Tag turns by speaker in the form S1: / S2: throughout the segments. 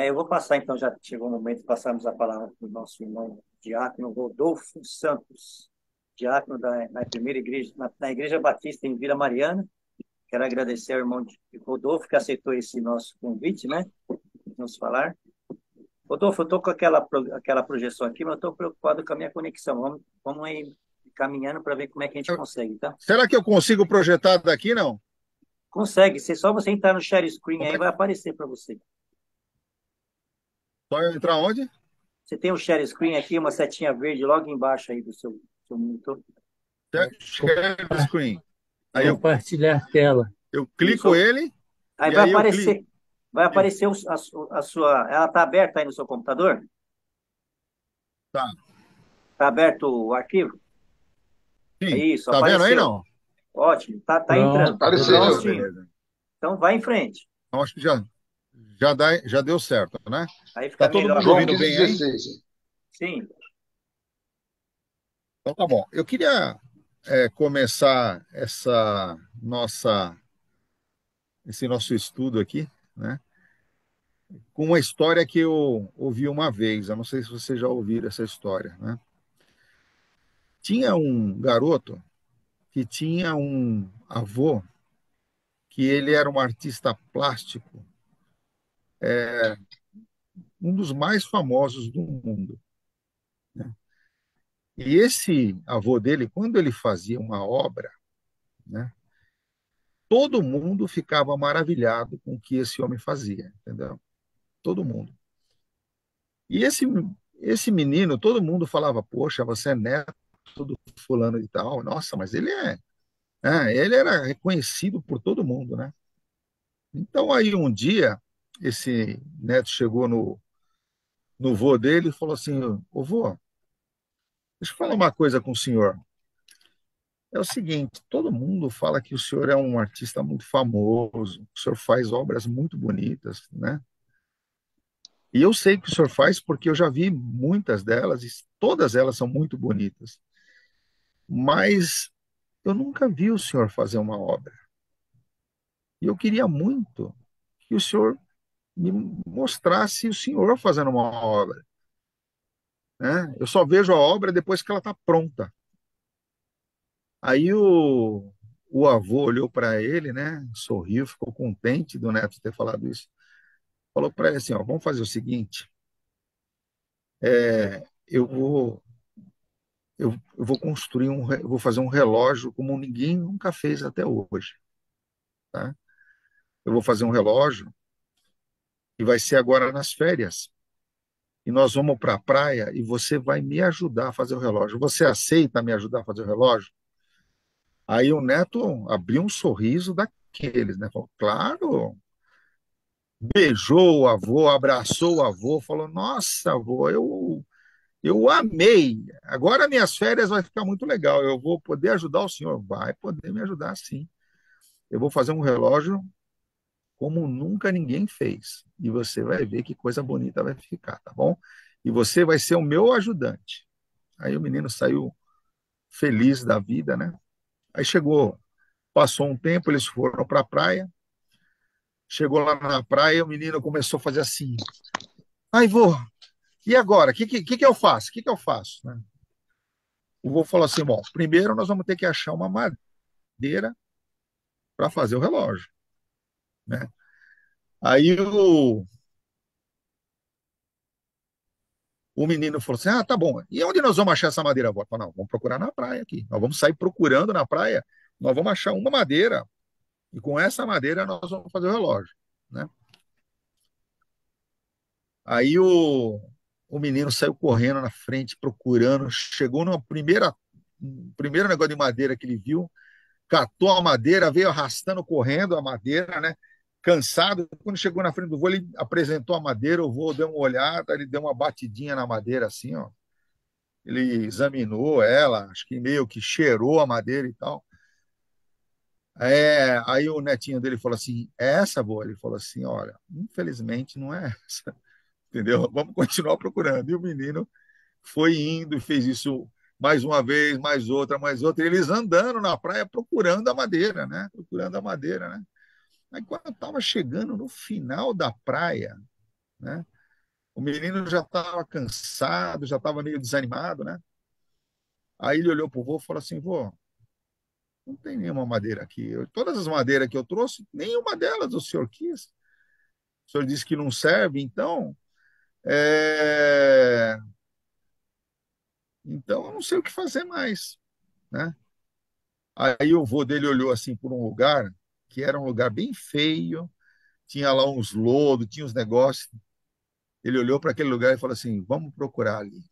S1: Eu vou passar, então, já chegou o momento de passarmos a palavra para o nosso irmão diácono Rodolfo Santos, diácono na primeira igreja, na Igreja Batista em Vila Mariana. Quero agradecer ao irmão Rodolfo que aceitou esse nosso convite, né? Vamos falar. Rodolfo, eu estou com aquela projeção aqui, mas eu estou preocupado com a minha conexão. Vamos aí caminhando para ver como é que a gente consegue, tá?
S2: Será que eu consigo projetar daqui, não?
S1: Consegue, só você entrar no share screen
S2: Como
S1: aí
S2: é que...
S1: vai aparecer para você.
S2: Só eu entrar onde?
S1: Você tem o share screen aqui, uma setinha verde logo embaixo aí do seu monitor.
S2: Share screen. Aí eu,
S1: É,
S3: Compartilhar tela.
S2: eu clico
S1: isso.
S2: ele
S1: Aí
S2: e aí eu clico.
S1: vai aparecer a sua, ela está aberta aí no seu computador?
S2: Tá.
S1: Está aberto o arquivo? É
S2: Sim.
S1: isso,
S2: Tá vendo aí,
S1: apareceu.
S2: não?
S1: Ótimo, tá entrando.
S3: Pronto,
S2: Ah,
S3: beleza.
S4: Apareceu.
S1: Prontinho.
S2: beleza.
S1: Então vai em frente.
S2: Então, acho que já deu certo, né?
S1: Aí
S2: Tá
S1: fica
S2: todo
S1: melhor
S2: mundo
S1: para
S4: João
S2: ouvindo
S1: você.
S4: 15,
S2: bem aí?
S4: 16.
S1: Sim.
S2: Então tá bom. Eu queria começar esse nosso estudo aqui, né? Com uma história que eu ouvi uma vez. Eu não sei se vocês já ouviram essa história, né? Tinha um garoto que tinha um avô que ele era um artista plástico, um dos mais famosos do mundo, né? E esse avô dele, quando ele fazia uma obra, né, todo mundo ficava maravilhado com o que esse homem fazia, entendeu? Todo mundo. E esse menino, todo mundo falava, poxa, você é neto do fulano e tal. Nossa, mas ele era reconhecido por todo mundo, né? Então aí um dia esse neto chegou no vô dele e falou assim, ô vô, deixa eu falar uma coisa com o senhor. É o seguinte, todo mundo fala que o senhor é um artista muito famoso, o senhor faz obras muito bonitas, né? E eu sei que o senhor faz porque eu já vi muitas delas e todas elas são muito bonitas. Mas eu nunca vi o senhor fazer uma obra. E eu queria muito que o senhor me mostrasse o senhor fazendo uma obra, né? Eu só vejo a obra depois que ela está pronta. Aí o avô olhou para ele, né? Sorriu, ficou contente do neto ter falado isso. Falou para ele assim, ó, vamos fazer o seguinte, eu vou construir eu vou fazer um relógio como ninguém nunca fez até hoje, tá? Eu vou fazer um relógio e vai ser agora nas férias. E nós vamos para a praia e você vai me ajudar a fazer o relógio. Você aceita me ajudar a fazer o relógio? Aí o neto abriu um sorriso daqueles, né? Falou, claro. Beijou o avô, abraçou o avô, falou, nossa, avô, eu amei. Agora minhas férias vai ficar muito legal. Eu vou poder ajudar o senhor. Vai poder me ajudar, sim. Eu vou fazer um relógio como nunca ninguém fez. E você vai ver que coisa bonita vai ficar, tá bom? E você vai ser o meu ajudante. Aí o menino saiu feliz da vida, né? Aí chegou, passou um tempo, eles foram para a praia. Chegou lá na praia, o menino começou a fazer assim: ai, vô, e agora? O que eu faço? O que eu faço? Né? O vô falou assim: bom, primeiro nós vamos ter que achar uma madeira para fazer o relógio. Né? Aí o menino falou assim: ah, tá bom. E onde nós vamos achar essa madeira, vô? Falei, não, vamos procurar na praia aqui. Nós vamos sair procurando na praia, nós vamos achar uma madeira. E com essa madeira nós vamos fazer o relógio. Né? Aí o menino saiu correndo na frente, procurando, chegou no primeiro negócio de madeira que ele viu, catou a madeira, veio arrastando, correndo a madeira, né? Cansado. Quando chegou na frente do voo, ele apresentou a madeira, o voo deu uma olhada, ele deu uma batidinha na madeira assim, ó. Ele examinou ela, acho que meio que cheirou a madeira e tal. Aí o netinho dele falou assim: é essa, boa? Ele falou assim: olha, infelizmente não é essa, entendeu? Vamos continuar procurando. E o menino foi indo e fez isso mais uma vez, mais outra, mais outra. E eles andando na praia procurando a madeira, né? Procurando a madeira, né? Aí quando eu estava chegando no final da praia, né? O menino já estava cansado, já estava meio desanimado, né? Aí ele olhou para o vô e falou assim: vô, não tem nenhuma madeira aqui. Todas as madeiras que eu trouxe, nenhuma delas o senhor quis. O senhor disse que não serve, então eu não sei o que fazer mais, né? Aí o vô dele olhou assim por um lugar que era um lugar bem feio, tinha lá uns lodos, tinha uns negócios. Ele olhou para aquele lugar e falou assim: vamos procurar ali.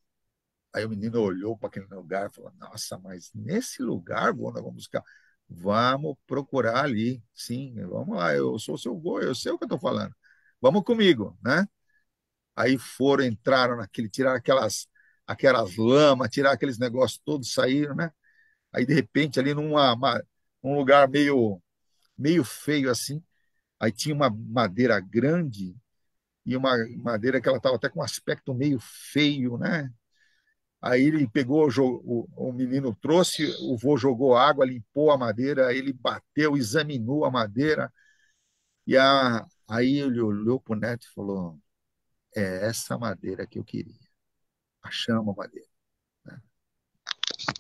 S2: Aí o menino olhou para aquele lugar e falou: nossa, mas nesse lugar, vô, nós vamos buscar. Vamos procurar ali. Sim, vamos lá, eu sou seu vô, eu sei o que eu estou falando. Vamos comigo, né? Aí foram, entraram naquele, tiraram aquelas lamas, tiraram aqueles negócios todos, saíram, né? Aí, de repente, ali um lugar meio feio assim, aí tinha uma madeira grande e uma madeira que ela estava até com um aspecto meio feio, né? Aí ele pegou, o menino trouxe, o vô jogou água, limpou a madeira, aí ele bateu, examinou a madeira, aí ele olhou para o neto e falou: é essa madeira que eu queria, achamos a madeira.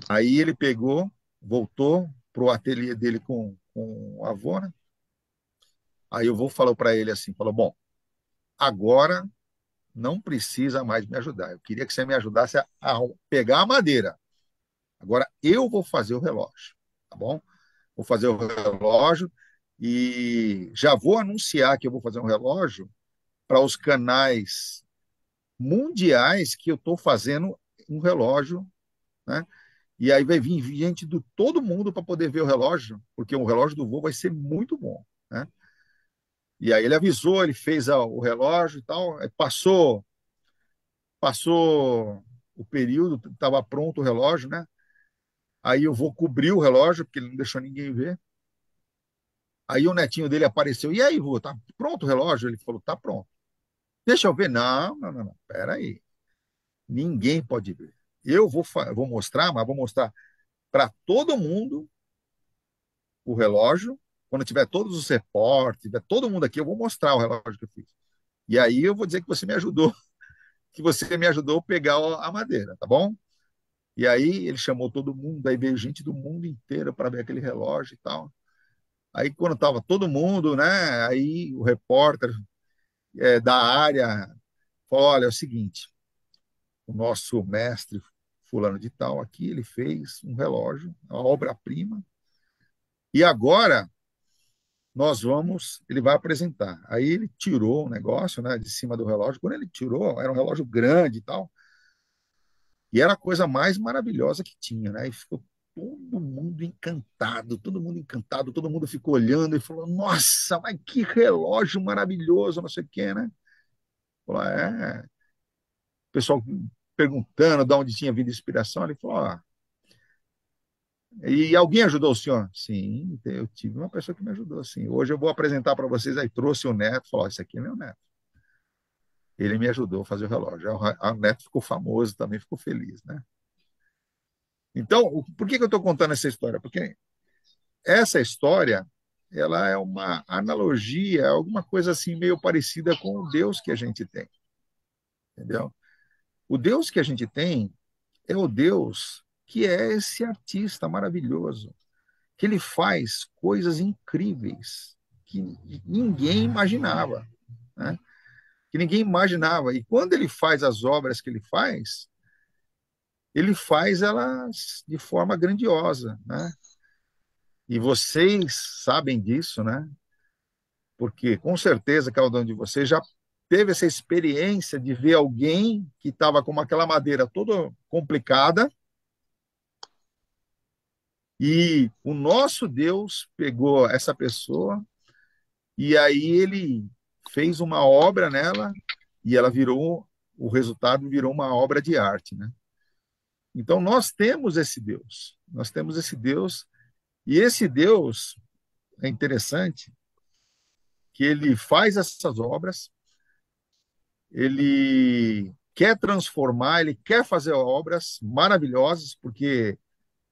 S2: Aí ele pegou, voltou para o ateliê dele com o avô, né? Aí o vô falou para ele assim, falou: bom, agora não precisa mais me ajudar. Eu queria que você me ajudasse a pegar a madeira. Agora eu vou fazer o relógio, tá bom? Vou fazer o relógio e já vou anunciar que eu vou fazer um relógio para os canais mundiais que eu estou fazendo um relógio, né? E aí vai vir gente de todo mundo para poder ver o relógio, porque o relógio do voo vai ser muito bom, né? E aí ele avisou, ele fez o relógio e tal, passou o período, estava pronto o relógio, né? Aí eu vou cobrir o relógio, porque ele não deixou ninguém ver. Aí o netinho dele apareceu. E aí, vô, tá pronto o relógio? Ele falou: tá pronto. Deixa eu ver. Não, não, não, não. Pera aí. Ninguém pode ver. Eu vou mostrar, mas vou mostrar para todo mundo o relógio. Quando tiver todos os repórteres, tiver todo mundo aqui, eu vou mostrar o relógio que eu fiz. E aí eu vou dizer que você me ajudou, que você me ajudou a pegar a madeira, tá bom? E aí ele chamou todo mundo, aí veio gente do mundo inteiro para ver aquele relógio e tal. Aí quando estava todo mundo, né? Aí o repórter da área falou: olha, é o seguinte, o nosso mestre fulano de tal aqui, ele fez um relógio, uma obra-prima, e agora ele vai apresentar. Aí ele tirou o negócio, né, de cima do relógio. Quando ele tirou, era um relógio grande e tal, e era a coisa mais maravilhosa que tinha, né? E ficou todo mundo encantado, todo mundo ficou olhando e falou: nossa, mas que relógio maravilhoso, não sei o quê, né? Falou: o pessoal perguntando de onde tinha vindo a inspiração, ele falou: e alguém ajudou o senhor? Sim, eu tive uma pessoa que me ajudou, assim. Hoje eu vou apresentar para vocês, aí trouxe o neto, falou: esse aqui é meu neto. Ele me ajudou a fazer o relógio. O neto ficou famoso, também ficou feliz, né? Então, por que eu estou contando essa história? Porque essa história, ela é uma analogia, alguma coisa assim meio parecida com o Deus que a gente tem, entendeu? O Deus que a gente tem é o Deus que é esse artista maravilhoso, que ele faz coisas incríveis que ninguém imaginava, né? Que ninguém imaginava. E quando ele faz as obras que ele faz elas de forma grandiosa, né? E vocês sabem disso, né? Porque com certeza cada um de vocês já teve essa experiência de ver alguém que estava com aquela madeira toda complicada e o nosso Deus pegou essa pessoa e aí ele fez uma obra nela e ela virou, o resultado virou uma obra de arte, né? Então nós temos esse Deus e esse Deus é interessante que ele faz essas obras, ele quer transformar, ele quer fazer obras maravilhosas, porque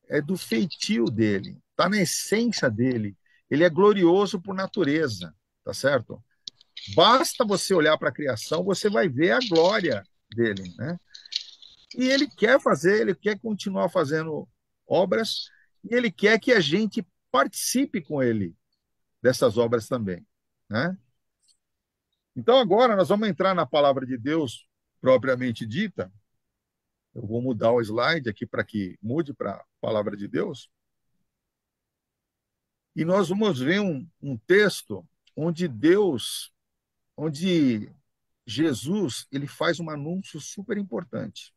S2: é do feitio dele, está na essência dele. Ele é glorioso por natureza, tá certo? Basta você olhar para a criação, você vai ver a glória dele, né? E ele quer fazer, ele quer continuar fazendo obras, e ele quer que a gente participe com ele dessas obras também, né? Então agora nós vamos entrar na palavra de Deus propriamente dita. Eu vou mudar o slide aqui para que mude para a palavra de Deus. E nós vamos ver um texto onde onde Jesus, ele faz um anúncio super importante.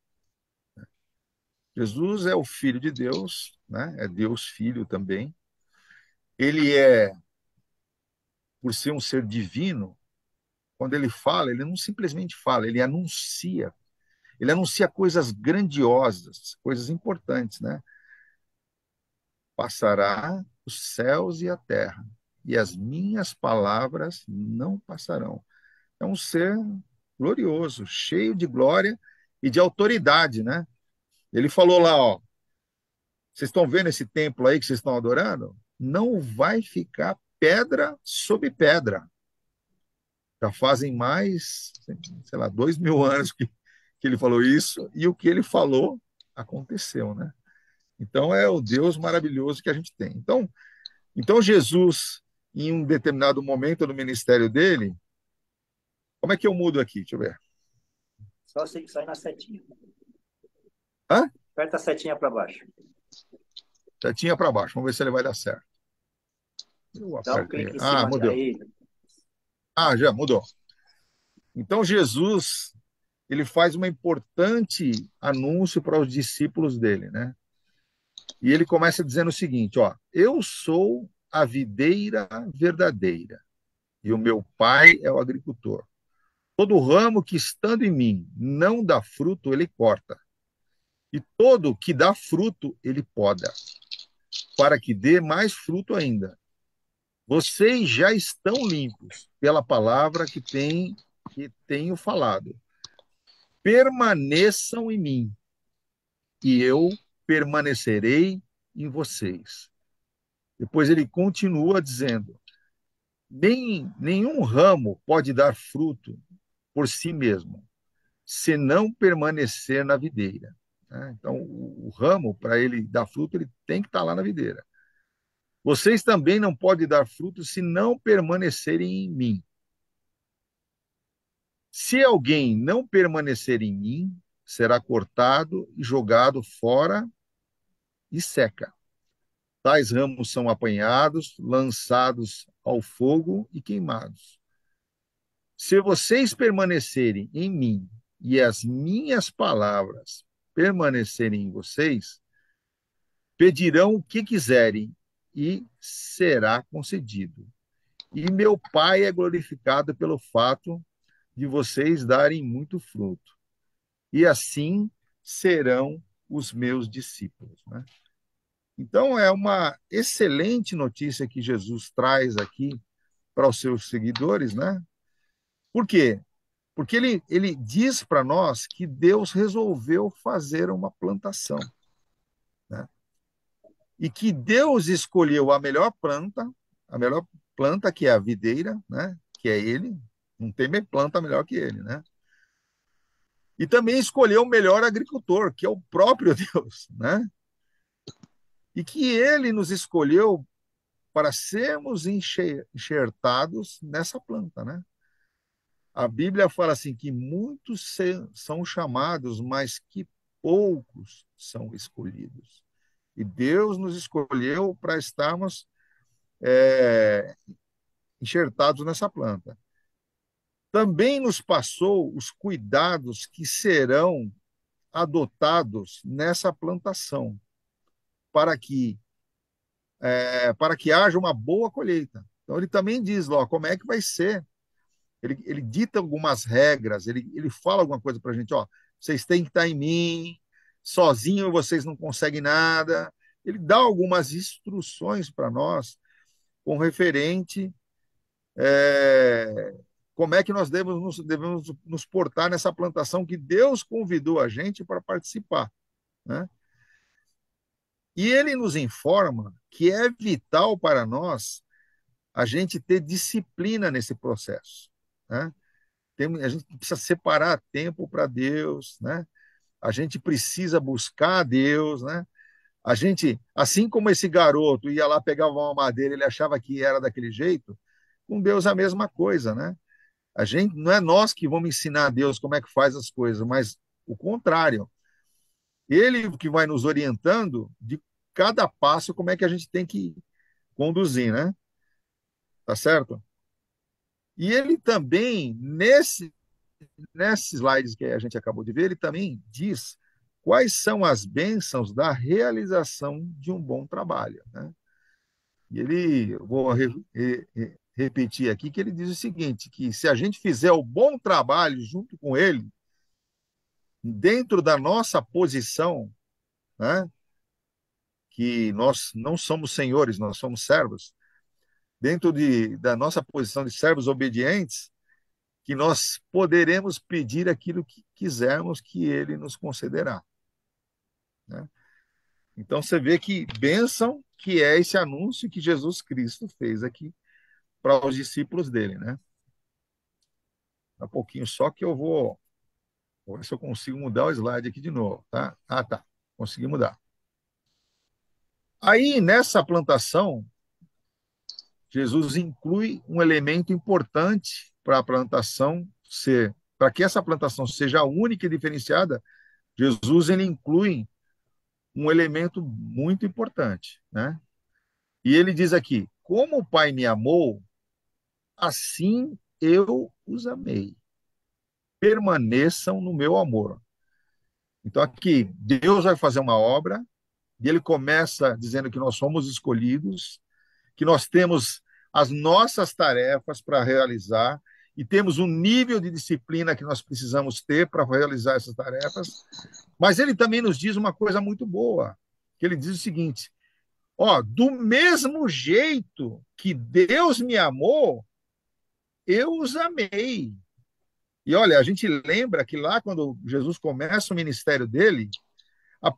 S2: Jesus é o Filho de Deus, né? É Deus Filho também. Ele é, por ser um ser divino, quando ele fala, ele não simplesmente fala, ele anuncia. Ele anuncia coisas grandiosas, coisas importantes, né? Passará os céus e a terra, e as minhas palavras não passarão. É um ser glorioso, cheio de glória e de autoridade, né? Ele falou lá, ó, vocês estão vendo esse templo aí que vocês estão adorando? Não vai ficar pedra sobre pedra. Já fazem mais, sei lá, 2.000 anos que ele falou isso, e o que ele falou aconteceu, né? Então é o Deus maravilhoso que a gente tem. Então Jesus, em um determinado momento do ministério dele, como é que eu mudo aqui? Deixa eu ver.
S1: Só se sai na setinha.
S2: Hã?
S1: Aperta a setinha para baixo.
S2: Setinha para baixo. Vamos ver se ele vai dar certo. Eu
S1: Dá um
S2: apertei.
S1: clique em
S2: Ah,
S1: cima de
S2: mudou.
S1: aí.
S2: Ah, já mudou. Então Jesus, ele faz um importante anúncio para os discípulos dele, né? E ele começa dizendo o seguinte, ó: eu sou a videira verdadeira e o meu pai é o agricultor. Todo ramo que estando em mim não dá fruto, ele corta. E todo que dá fruto, ele poda, para que dê mais fruto ainda. Vocês já estão limpos pela palavra que tenho falado. Permaneçam em mim, e eu permanecerei em vocês. Depois ele continua dizendo: nenhum ramo pode dar fruto por si mesmo, se não permanecer na videira. Né? Então, o ramo, para ele dar fruto, ele tem que estar lá na videira. Vocês também não podem dar fruto se não permanecerem em mim. Se alguém não permanecer em mim, será cortado e jogado fora e seca. Tais ramos são apanhados, lançados ao fogo e queimados. Se vocês permanecerem em mim e as minhas palavras permanecerem em vocês, pedirão o que quiserem e será concedido. E meu Pai é glorificado pelo fato de vocês darem muito fruto. E assim serão os meus discípulos. Né? Então, é uma excelente notícia que Jesus traz aqui para os seus seguidores, né? Por quê? Porque ele diz para nós que Deus resolveu fazer uma plantação, né? E que Deus escolheu a melhor planta que é a videira, né? Que é ele, não tem planta melhor que ele, né? E também escolheu o melhor agricultor, que é o próprio Deus, né? E que ele nos escolheu para sermos enxertados nessa planta, né? A Bíblia fala assim que muitos são chamados, mas que poucos são escolhidos. E Deus nos escolheu para estarmos enxertados nessa planta. Também nos passou os cuidados que serão adotados nessa plantação, para que para que haja uma boa colheita. Então ele também diz lá como é que vai ser. Ele dita algumas regras, ele fala alguma coisa para a gente, ó, vocês têm que estar em mim, sozinho vocês não conseguem nada. Ele dá algumas instruções para nós com referente como é que nós devemos nos portar nessa plantação que Deus convidou a gente para participar. Né? E ele nos informa que é vital para nós a gente ter disciplina nesse processo. né? A gente precisa separar tempo para Deus, né? A gente precisa buscar a Deus, né? A gente, assim como esse garoto ia lá, pegava uma madeira, ele achava que era daquele jeito, com Deus é a mesma coisa, né? A gente, não é nós que vamos ensinar a Deus como é que faz as coisas, mas o contrário. Ele que vai nos orientando de cada passo como é que a gente tem que conduzir, né? Tá certo? E ele também, nesses slides que a gente acabou de ver, ele também diz quais são as bênçãos da realização de um bom trabalho, né? E ele, vou repetir aqui, que ele diz o seguinte, que se a gente fizer o bom trabalho junto com ele, dentro da nossa posição, né, que nós não somos senhores, nós somos servos, dentro da nossa posição de servos obedientes, que nós poderemos pedir aquilo que quisermos que ele nos concederá, né? Então você vê que bênção que é esse anúncio que Jesus Cristo fez aqui para os discípulos dele, né? Um pouquinho só que vou ver se eu consigo mudar o slide aqui de novo, tá? Ah, tá. Consegui mudar. Aí, nessa plantação, Jesus inclui um elemento importante para a plantação ser, para que essa plantação seja única e diferenciada, Jesus ele inclui um elemento muito importante, né? E ele diz aqui: como o Pai me amou, assim eu os amei. Permaneçam no meu amor. Então aqui Deus vai fazer uma obra e ele começa dizendo que nós somos escolhidos, que nós temos as nossas tarefas para realizar e temos um nível de disciplina que nós precisamos ter para realizar essas tarefas. Mas ele também nos diz uma coisa muito boa, que ele diz o seguinte: ó, do mesmo jeito que Deus me amou, eu os amei. E olha, a gente lembra que lá quando Jesus começa o ministério dele, a,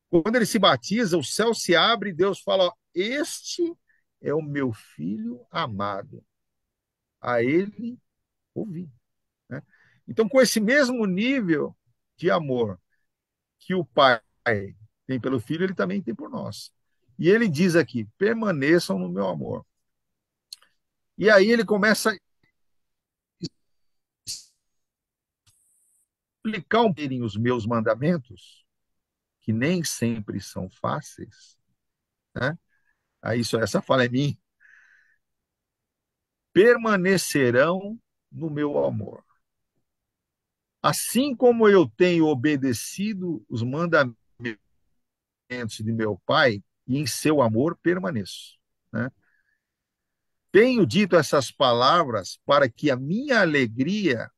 S2: quando ele se batiza, o céu se abre e Deus fala: ó, este é o meu filho amado, a ele ouvi, né? Então, com esse mesmo nível de amor que o Pai tem pelo Filho, ele também tem por nós. E ele diz aqui: permaneçam no meu amor. E aí ele começa a explicar um pouquinho os meus mandamentos, que nem sempre são fáceis, né? Aí essa fala é minha. Permanecerão no meu amor. Assim como eu tenho obedecido os mandamentos de meu Pai, e em seu amor permaneço, né? Tenho dito essas palavras para que a minha alegria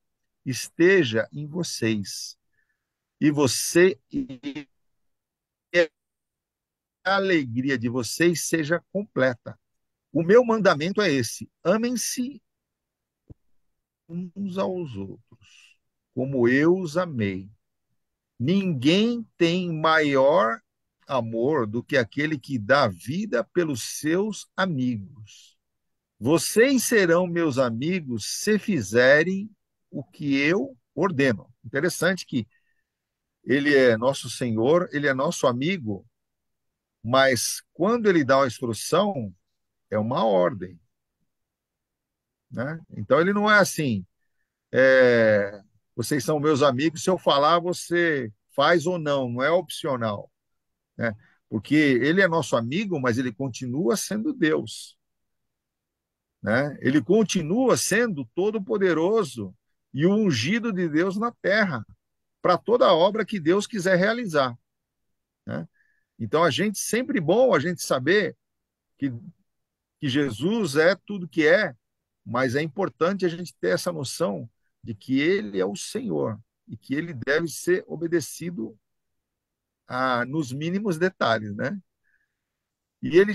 S2: esteja em vocês e a alegria de vocês seja completa. O meu mandamento é esse: amem-se uns aos outros, como eu os amei. Ninguém tem maior amor do que aquele que dá vida pelos seus amigos. Vocês serão meus amigos se fizerem o que eu ordeno. Interessante que ele é nosso Senhor, ele é nosso amigo, mas quando ele dá a instrução, é uma ordem, né? Então ele não é assim, vocês são meus amigos, se eu falar, você faz ou não, não é opcional, né? Porque ele é nosso amigo, mas ele continua sendo Deus, né? Ele continua sendo todo-poderoso e o ungido de Deus na terra, para toda a obra que Deus quiser realizar, né? Então, a gente sempre bom a gente saber que, que Jesus é tudo que é, mas é importante a gente ter essa noção de que ele é o Senhor e que ele deve ser obedecido nos mínimos detalhes, né? E ele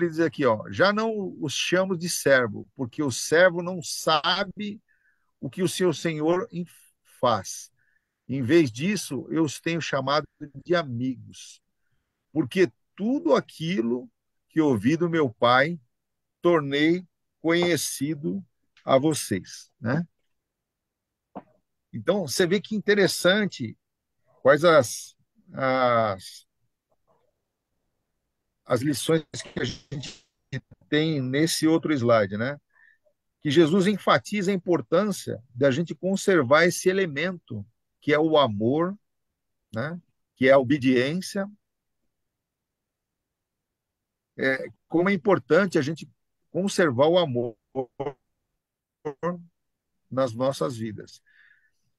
S2: diz aqui, ó, já não os chamo de servo, porque o servo não sabe o que o seu senhor faz. Em vez disso, eu os tenho chamado de amigos, porque tudo aquilo que ouvi do meu pai tornei conhecido a vocês, né? Então, você vê que interessante quais as, as lições que a gente tem nesse outro slide, né? Que Jesus enfatiza a importância da gente conservar esse elemento que é o amor, né? Que é a obediência, como é importante a gente conservar o amor nas nossas vidas.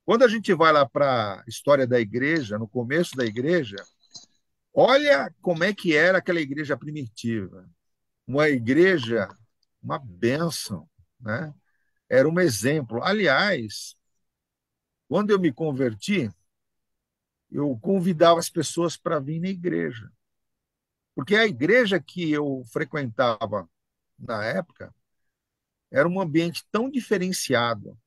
S2: Quando a gente vai lá para a história da igreja, no começo da igreja, olha como é que era aquela igreja primitiva. Uma igreja, uma bênção, né? Era um exemplo. Aliás, quando eu me converti, eu convidava as pessoas para vir na igreja. Porque a igreja que eu frequentava na época era um ambiente tão diferenciado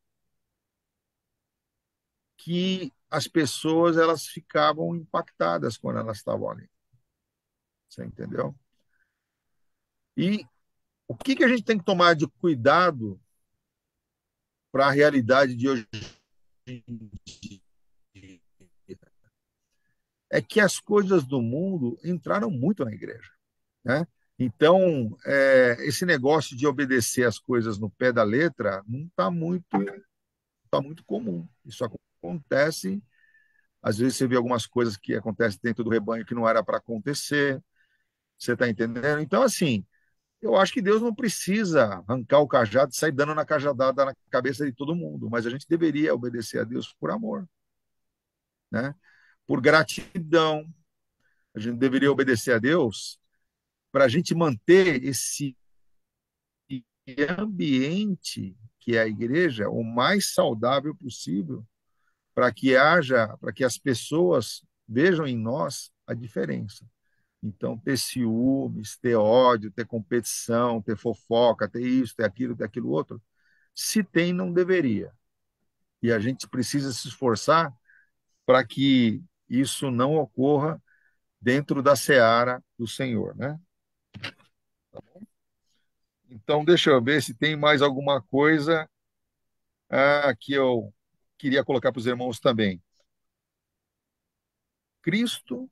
S2: que as pessoas elas ficavam impactadas quando elas estavam ali. Você entendeu? E o que a gente tem que tomar de cuidado para a realidade de hoje em dia? É que as coisas do mundo entraram muito na igreja, né? Então, esse negócio de obedecer as coisas no pé da letra não tá muito comum. Isso acontece, às vezes você vê algumas coisas que acontecem dentro do rebanho que não era para acontecer, você está entendendo? Então, assim, eu acho que Deus não precisa arrancar o cajado e sair dando na cajadada na cabeça de todo mundo, mas a gente deveria obedecer a Deus por amor, né? Por gratidão. A gente deveria obedecer a Deus para a gente manter esse ambiente que é a igreja o mais saudável possível, para que as pessoas vejam em nós a diferença. Então, ter ciúmes, ter ódio, ter competição, ter fofoca, ter isso, ter aquilo outro, se tem, não deveria. E a gente precisa se esforçar para que isso não ocorra dentro da seara do Senhor, né? Então, deixa eu ver se tem mais alguma coisa que eu queria colocar para os irmãos também. Cristo,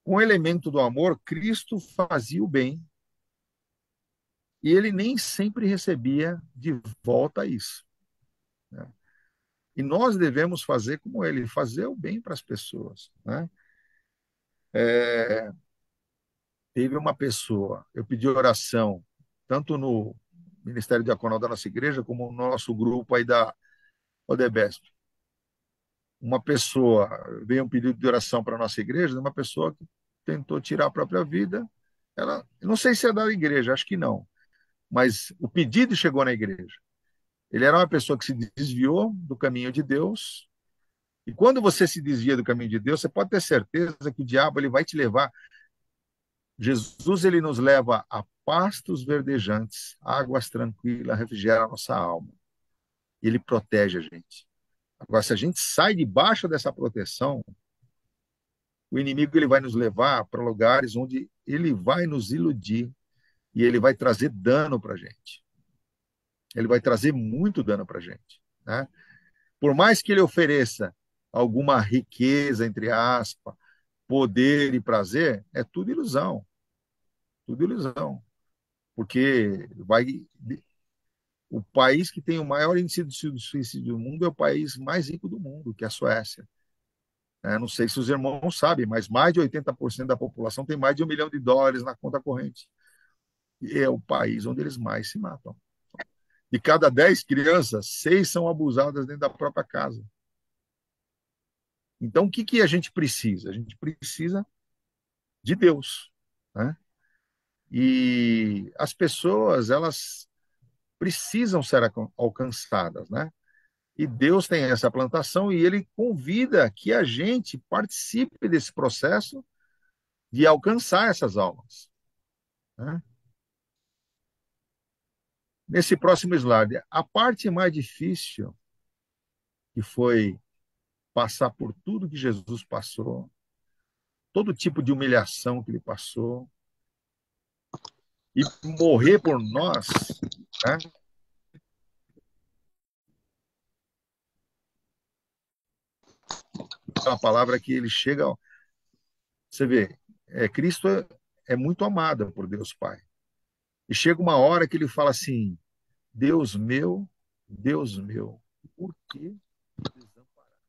S2: com o elemento do amor, Cristo fazia o bem e ele nem sempre recebia de volta isso, né? E nós devemos fazer como ele, fazer o bem para as pessoas, né? Teve uma pessoa, eu pedi oração, tanto no Ministério Diaconal da nossa igreja, como no nosso grupo aí da Odebesp. Uma pessoa, veio um pedido de oração para a nossa igreja, uma pessoa que tentou tirar a própria vida. Ela, não sei se é da igreja, acho que não, mas o pedido chegou na igreja. Ele era uma pessoa que se desviou do caminho de Deus. E quando você se desvia do caminho de Deus, você pode ter certeza que o diabo ele vai te levar. Jesus ele nos leva a pastos verdejantes, águas tranquilas, refrigera a nossa alma. Ele protege a gente. Agora, se a gente sai debaixo dessa proteção, o inimigo ele vai nos levar para lugares onde ele vai nos iludir e ele vai trazer dano para a gente. Ele vai trazer muito dano para a gente, né? Por mais que ele ofereça alguma riqueza, entre aspas, poder e prazer, é tudo ilusão, porque o país que tem o maior índice de suicídio do mundo é o país mais rico do mundo, que é a Suécia. Não sei se os irmãos sabem, mas mais de 80% da população tem mais de US$ 1 milhão na conta corrente. E é o país onde eles mais se matam. De cada 10 crianças, 6 são abusadas dentro da própria casa. Então, o que a gente precisa? A gente precisa de Deus, né? E as pessoas, elas precisam ser alcançadas, né? E Deus tem essa plantação e ele convida que a gente participe desse processo de alcançar essas almas, né? Nesse próximo slide, a parte mais difícil, que foi passar por tudo que Jesus passou, todo tipo de humilhação que ele passou, e morrer por nós, né? a palavra que ele chega. Você vê, Cristo é muito amado por Deus Pai. E chega uma hora que ele fala assim: Deus meu, por que desamparar?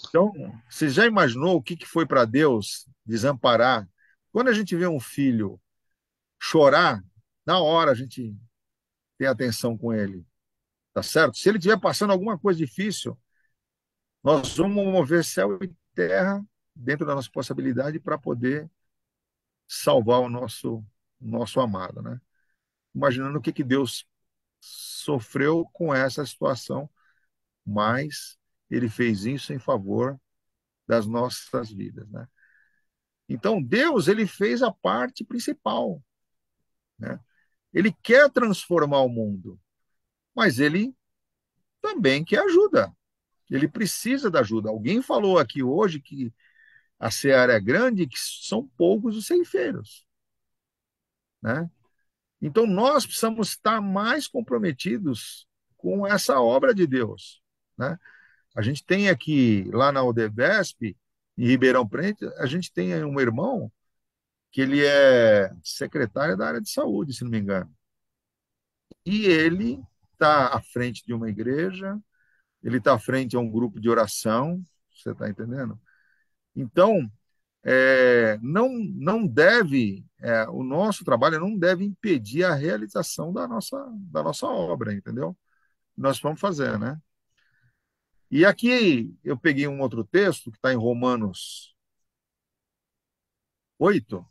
S2: Então, você já imaginou o que foi para Deus desamparar? Quando a gente vê um filho chorar, na hora a gente tem atenção com ele, tá certo? Se ele estiver passando alguma coisa difícil, nós vamos mover céu e terra dentro da nossa possibilidade para poder salvar o nosso amado, né? Imaginando o que Deus sofreu com essa situação, mas ele fez isso em favor das nossas vidas, né? Então Deus ele fez a parte principal, né? Ele quer transformar o mundo, mas ele também quer ajuda. Ele precisa da ajuda. Alguém falou aqui hoje que a seara é grande e que são poucos os ceifeiros, né? Então nós precisamos estar mais comprometidos com essa obra de Deus, né? A gente tem aqui, lá na Udevesp, em Ribeirão Preto, a gente tem um irmão que ele é secretário da área de saúde, se não me engano. E ele está à frente de uma igreja, ele está à frente a um grupo de oração, você está entendendo? Então, não deve, o nosso trabalho não deve impedir a realização da nossa obra, entendeu? Nós vamos fazer, né? E aqui eu peguei um outro texto que está em Romanos 8,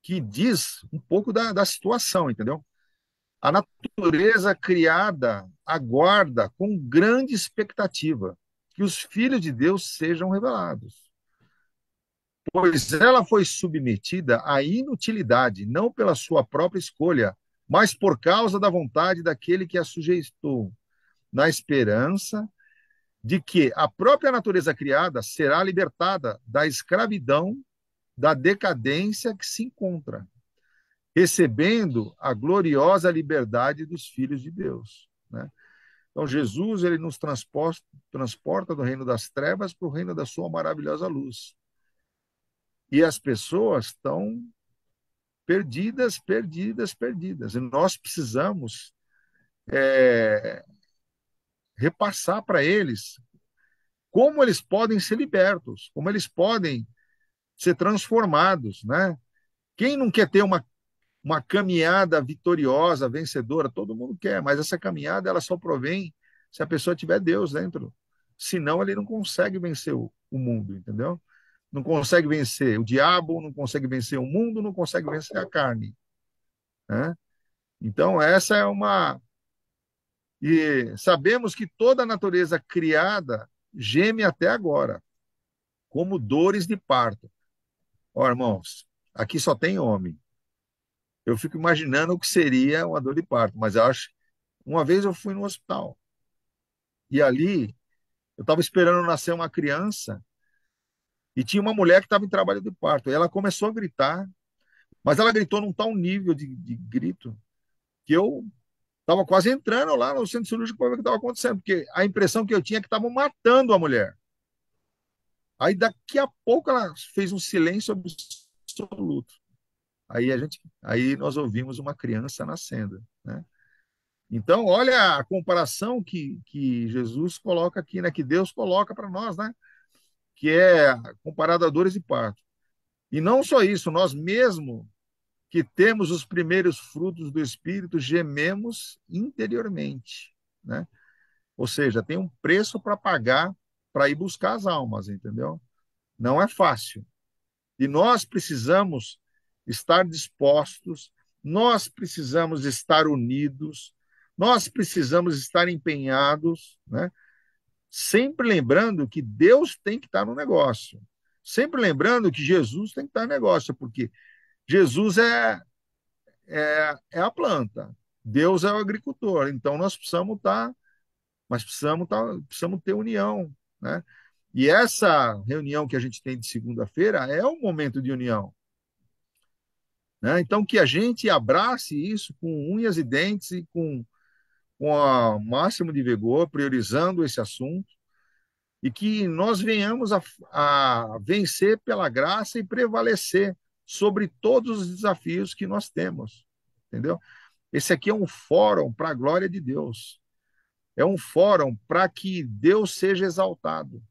S2: que diz um pouco da situação, entendeu? A natureza criada aguarda com grande expectativa que os filhos de Deus sejam revelados, pois ela foi submetida à inutilidade, não pela sua própria escolha, mas por causa da vontade daquele que a sujeitou, na esperança de que a própria natureza criada será libertada da escravidão, da decadência que se encontra, recebendo a gloriosa liberdade dos filhos de Deus, né? Então, Jesus ele nos transporta do reino das trevas para o reino da sua maravilhosa luz. E as pessoas estão perdidas, perdidas, perdidas. E nós precisamos repassar para eles como eles podem ser libertos, como eles podem ser transformados, né? Quem não quer ter uma caminhada vitoriosa, vencedora? Todo mundo quer, mas essa caminhada ela só provém se a pessoa tiver Deus dentro. Senão ele não consegue vencer o mundo, entendeu? Não consegue vencer o diabo, não consegue vencer o mundo, não consegue vencer a carne, né? Então, essa é uma. E sabemos que toda a natureza criada geme até agora, como dores de parto. Ó, irmãos, aqui só tem homem. Eu fico imaginando o que seria uma dor de parto, mas eu acho. Uma vez eu fui no hospital e ali eu estava esperando nascer uma criança e tinha uma mulher que estava em trabalho de parto. E ela começou a gritar, mas ela gritou num tal nível de grito que eu estava quase entrando lá no centro cirúrgico para ver o que estava acontecendo, porque a impressão que eu tinha é que estavam matando a mulher. Aí daqui a pouco ela fez um silêncio absoluto. Aí nós ouvimos uma criança nascendo, né? Então, olha a comparação que Jesus coloca aqui, né? Que Deus coloca para nós, né? Que é comparado a dores de parto. E não só isso, nós mesmo que temos os primeiros frutos do Espírito, gememos interiormente, né? Ou seja, tem um preço para pagar para ir buscar as almas, entendeu? Não é fácil. E nós precisamos estar dispostos, nós precisamos estar unidos, nós precisamos estar empenhados, né? Sempre lembrando que Deus tem que estar no negócio. Sempre lembrando que Jesus tem que estar no negócio, porque Jesus é a planta, Deus é o agricultor. Então nós precisamos precisamos ter união, né? E essa reunião que a gente tem de segunda-feira é um momento de união, né? Então que a gente abrace isso com unhas e dentes e com com o máximo de vigor, priorizando esse assunto, e que nós venhamos a vencer pela graça e prevalecer sobre todos os desafios que nós temos, entendeu? Esse aqui é um fórum para a glória de Deus, é um fórum para que Deus seja exaltado,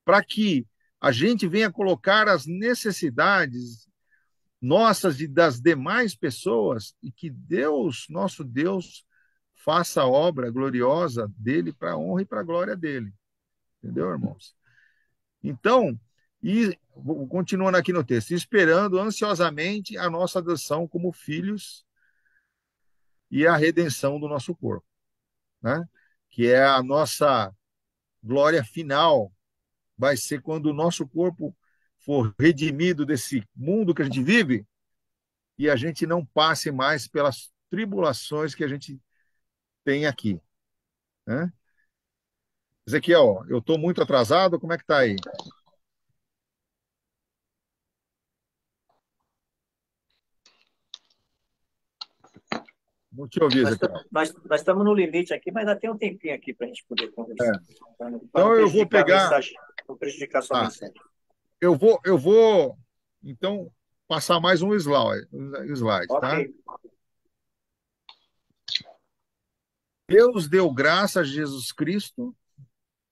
S2: para que a gente venha colocar as necessidades nossas e das demais pessoas e que Deus, nosso Deus, faça a obra gloriosa dele para a honra e para a glória dele. Entendeu, irmãos? Então, e continuando aqui no texto, esperando ansiosamente a nossa adoção como filhos e a redenção do nosso corpo, né? Que é a nossa glória final, vai ser quando o nosso corpo for redimido desse mundo que a gente vive e a gente não passe mais pelas tribulações que a gente tem aqui, né? Ezequiel, eu estou muito atrasado, como é que está aí? Não te ouvi, Ezequiel.
S1: Nós estamos no limite aqui, mas ainda tem um tempinho aqui para a gente poder conversar,
S2: É.
S1: para não
S2: Então eu vou
S1: prejudicar a
S2: pegar.
S1: mensagem, não prejudicar a sua
S2: Ah,
S1: mensagem.
S2: eu vou, então, passar mais slide,
S1: Ok.
S2: tá? Deus deu graça a Jesus Cristo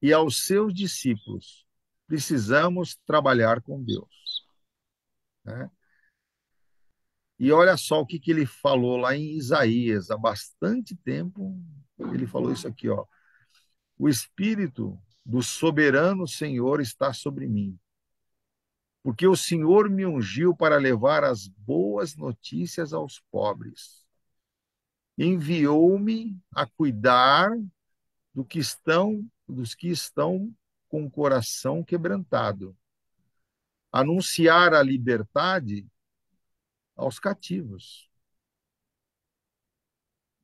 S2: e aos seus discípulos. Precisamos trabalhar com Deus, né? E olha só o que, que ele falou lá em Isaías, há bastante tempo, ele falou isso aqui, ó. O Espírito do soberano Senhor está sobre mim, porque o Senhor me ungiu para levar as boas notícias aos pobres. Enviou-me a cuidar dos que estão com o coração quebrantado, anunciar a liberdade aos cativos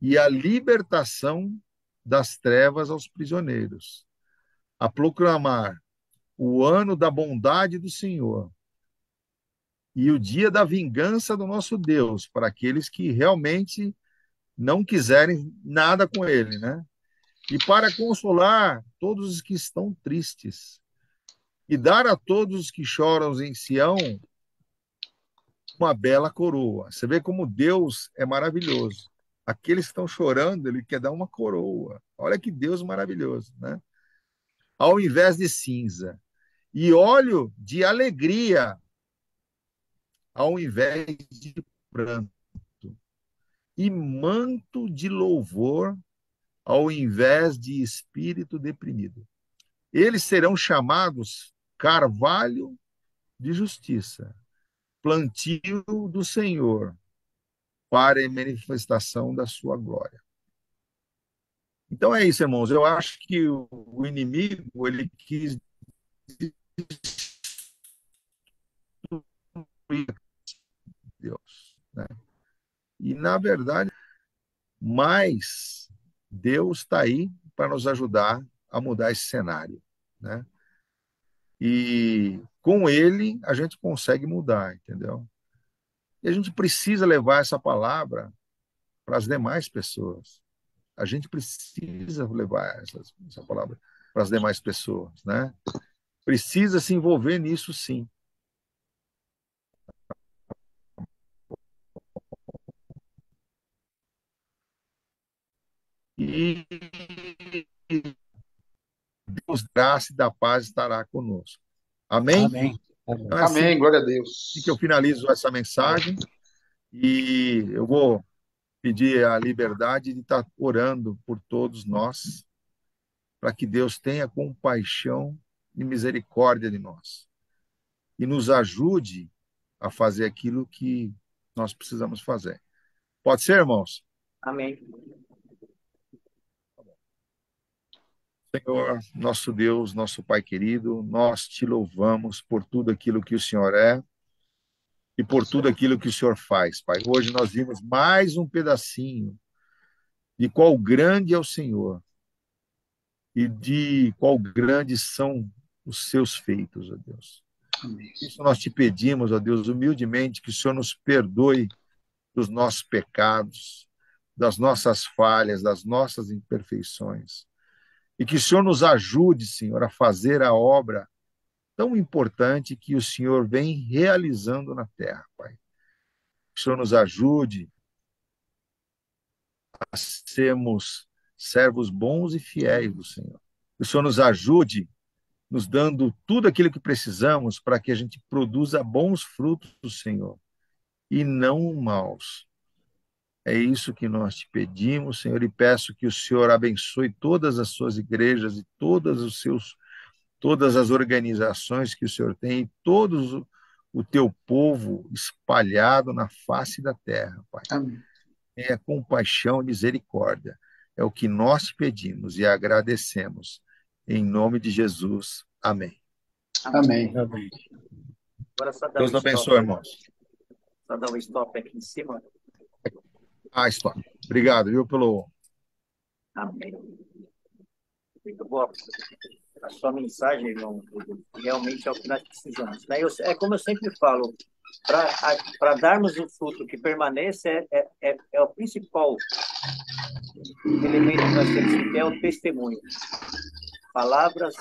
S2: e a libertação das trevas aos prisioneiros, a proclamar o ano da bondade do Senhor e o dia da vingança do nosso Deus para aqueles que realmente não quiserem nada com ele, né? E para consolar todos os que estão tristes e dar a todos os que choram em Sião uma bela coroa. Você vê como Deus é maravilhoso. Aqueles que estão chorando, ele quer dar uma coroa. Olha que Deus maravilhoso, né? Ao invés de cinza. E óleo de alegria, ao invés de pranto. E manto de louvor, ao invés de espírito deprimido. Eles serão chamados carvalho de justiça, plantio do Senhor, para a manifestação da sua glória. Então é isso, irmãos. Eu acho que o inimigo ele quis destruir Deus, né? E na verdade, mas Deus está aí para nos ajudar a mudar esse cenário, né? E com ele a gente consegue mudar, entendeu? E a gente precisa levar essa palavra para as demais pessoas. A gente precisa levar essa palavra para as demais pessoas, né? Precisa se envolver nisso, sim. E Deus graça e da paz estará conosco. Amém?
S3: Amém.
S2: Então
S3: Amém.
S2: é
S4: Amém, glória a
S2: assim que eu
S4: Deus.
S2: finalizo essa mensagem e eu vou pedir a liberdade de estar orando por todos nós, para que Deus tenha compaixão e misericórdia de nós e nos ajude a fazer aquilo que nós precisamos fazer. Pode ser, irmãos?
S1: Amém.
S2: Senhor, nosso Deus, nosso Pai querido, nós te louvamos por tudo aquilo que o Senhor é e por tudo aquilo que o Senhor faz, Pai. Hoje nós vimos mais um pedacinho de qual grande é o Senhor e de qual grandes são os seus feitos, ó Deus.
S4: Amém.
S2: Isso nós te pedimos, ó Deus, humildemente, que o Senhor nos perdoe dos nossos pecados, das nossas falhas, das nossas imperfeições. E que o Senhor nos ajude, Senhor, a fazer a obra tão importante que o Senhor vem realizando na terra, Pai. Que o Senhor nos ajude a sermos servos bons e fiéis do Senhor. Que o Senhor nos ajude nos dando tudo aquilo que precisamos para que a gente produza bons frutos do Senhor e não maus. É isso que nós te pedimos, Senhor, e peço que o Senhor abençoe todas as suas igrejas e todas as organizações que o Senhor tem, e todos o teu povo espalhado na face da terra, Pai.
S3: Amém.
S2: Tenha compaixão e misericórdia. É o que nós te pedimos e agradecemos. Em nome de Jesus. Amém.
S3: Amém.
S2: Amém.
S1: Agora só dá
S2: Deus
S1: um
S2: abençoe,
S1: stop.
S2: irmãos.
S1: Só dá um stop aqui em cima.
S2: Stop. Obrigado, viu, pelo...
S1: Amém. Muito boa. A sua mensagem, irmão, realmente é o que nós precisamos, né? É como eu sempre falo, para darmos um fruto que permaneça, é o principal elemento que nós temos que ter, é o testemunho. Palavras,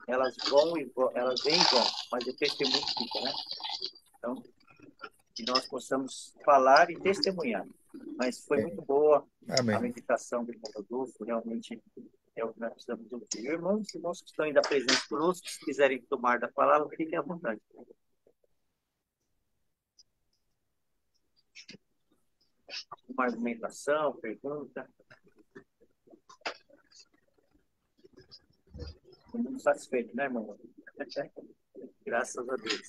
S1: elas vêm e vão, mas o testemunho fica, né? Então, que nós possamos falar e testemunhar. Mas foi muito boa
S2: Amém.
S1: a meditação do irmão Rodolfo, realmente é o que nós precisamos ouvir. Irmãos que estão ainda presentes conosco, se quiserem tomar da palavra, fiquem à vontade. Uma argumentação, pergunta. Estou muito satisfeito, né, irmão? Graças a Deus.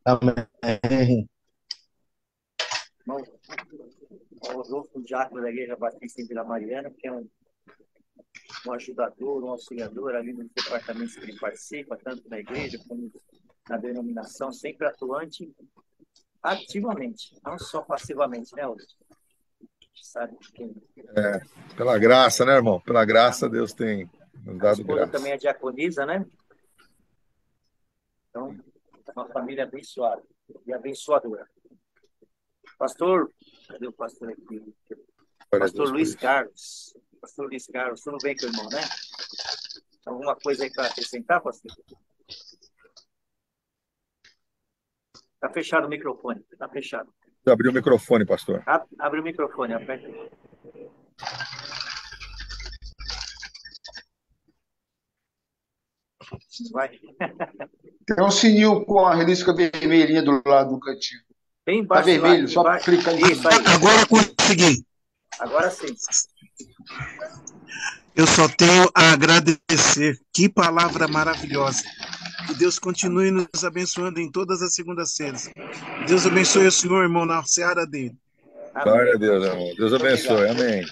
S2: Amém.
S1: Irmão, o Rodolfo, diácono da Igreja Batista em Vila Mariana, que é um ajudador, um auxiliador ali nos departamentos que ele participa, tanto na igreja como na denominação, sempre atuante ativamente, não só passivamente, né, Rodolfo? Sabe quem...
S2: Pela graça, né, irmão? Pela graça, Deus tem nos
S1: A
S2: dado
S1: esposa
S2: graça.
S1: também é diaconisa, né? Então, é uma família abençoada e abençoadora. Pastor, cadê o pastor aqui? Pastor Luiz Carlos. Pastor Luiz Carlos, tudo bem com o irmão, né? Alguma coisa aí para acrescentar, pastor? Está fechado o microfone. Está fechado.
S2: Abriu o microfone, pastor.
S1: Abre o microfone, aperta. Vai.
S3: Tem um sininho com a risca vermelhinha do lado do cantinho.
S1: Bem
S3: Tá
S1: embaixo.
S3: vermelho,
S1: lá,
S3: só
S1: embaixo.
S3: clica ali.
S1: Isso aí.
S4: Agora consegui.
S1: Agora sim.
S4: Eu só tenho a agradecer. Que palavra maravilhosa. Que Deus continue nos abençoando em todas as segundas-feiras. Deus abençoe o senhor, irmão, na seara dele.
S2: Glória a Deus, irmão. Deus abençoe. Amém.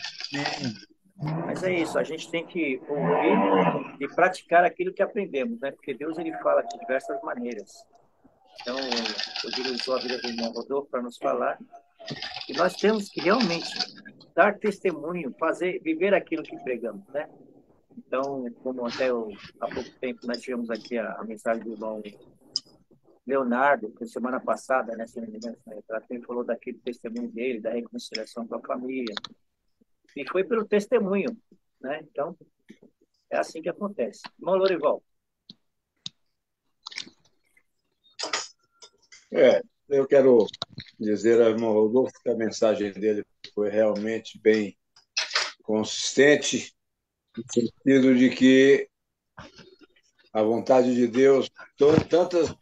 S1: Mas é isso, a gente tem que ouvir e praticar aquilo que aprendemos, né? Porque Deus ele fala de diversas maneiras. Então, eu dirijo a vida do irmão Rodolfo para nos falar que nós temos que realmente dar testemunho, viver aquilo que pregamos, né? Então, como há pouco tempo nós tivemos aqui a mensagem do irmão Leonardo, que semana passada, né, ele falou daquele testemunho dele, da reconciliação com a família, e foi pelo testemunho, né? Então, é assim que acontece. Irmão Lorival.
S5: Eu quero dizer ao irmão Rodolfo que a mensagem dele foi realmente bem consistente, no sentido de que a vontade de Deus, tantas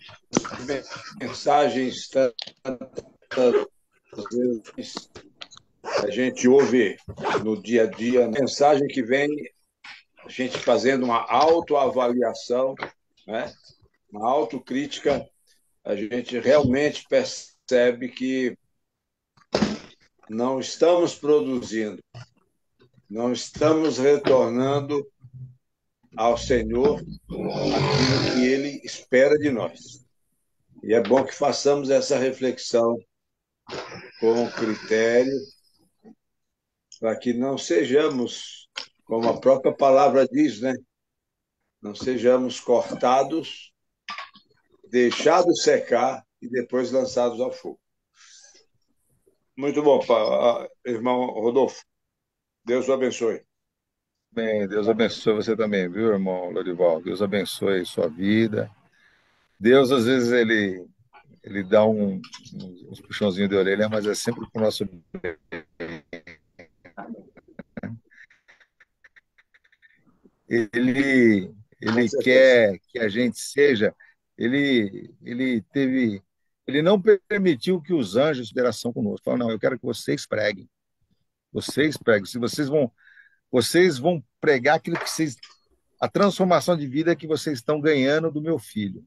S5: mensagens, tantas vezes a gente ouve no dia a dia, mensagem que vem a gente fazendo uma autoavaliação, né? Uma autocrítica, a gente realmente percebe que não estamos produzindo, não estamos retornando ao Senhor aquilo que Ele espera de nós. E é bom que façamos essa reflexão com critério, para que não sejamos, como a própria palavra diz, né? Não sejamos cortados, deixados secar e depois lançados ao fogo. Muito bom, irmão Rodolfo. Deus o abençoe.
S2: Bem, Deus abençoe você também, viu, irmão Lorival? Deus abençoe sua vida. Deus, às vezes, ele dá uns puxãozinhos de orelha, mas é sempre para o nosso. Ele,
S5: Com
S2: ele
S5: certeza.
S2: quer que a gente seja. Ele não permitiu que os anjos interação conosco. Falou, não, eu quero que vocês preguem. Vocês preguem. Se vocês vão pregar aquilo que vocês, a transformação de vida que vocês estão ganhando do meu filho.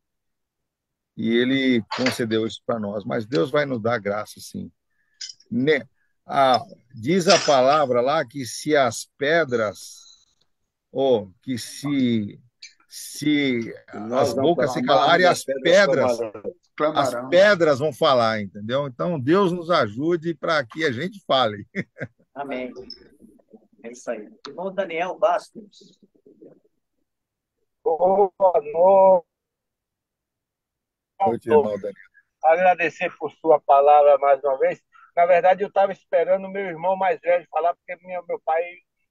S2: E ele concedeu isso para nós. Mas Deus vai nos dar graça, sim. Né? Diz a palavra lá que se as pedras, ou que se
S5: Se
S2: as
S5: nós não
S2: bocas se
S5: clamarmos,
S2: calarem,
S5: as pedras clamarão.
S2: as
S3: Clamarão.
S2: pedras vão falar, entendeu? Então Deus nos ajude para que a gente fale.
S1: Amém. É isso aí. Irmão Daniel Bastos.
S6: Boa noite.
S2: Noite, irmão Daniel.
S6: Agradecer por sua palavra mais uma vez. Na verdade, eu estava esperando o meu irmão mais velho falar, porque meu pai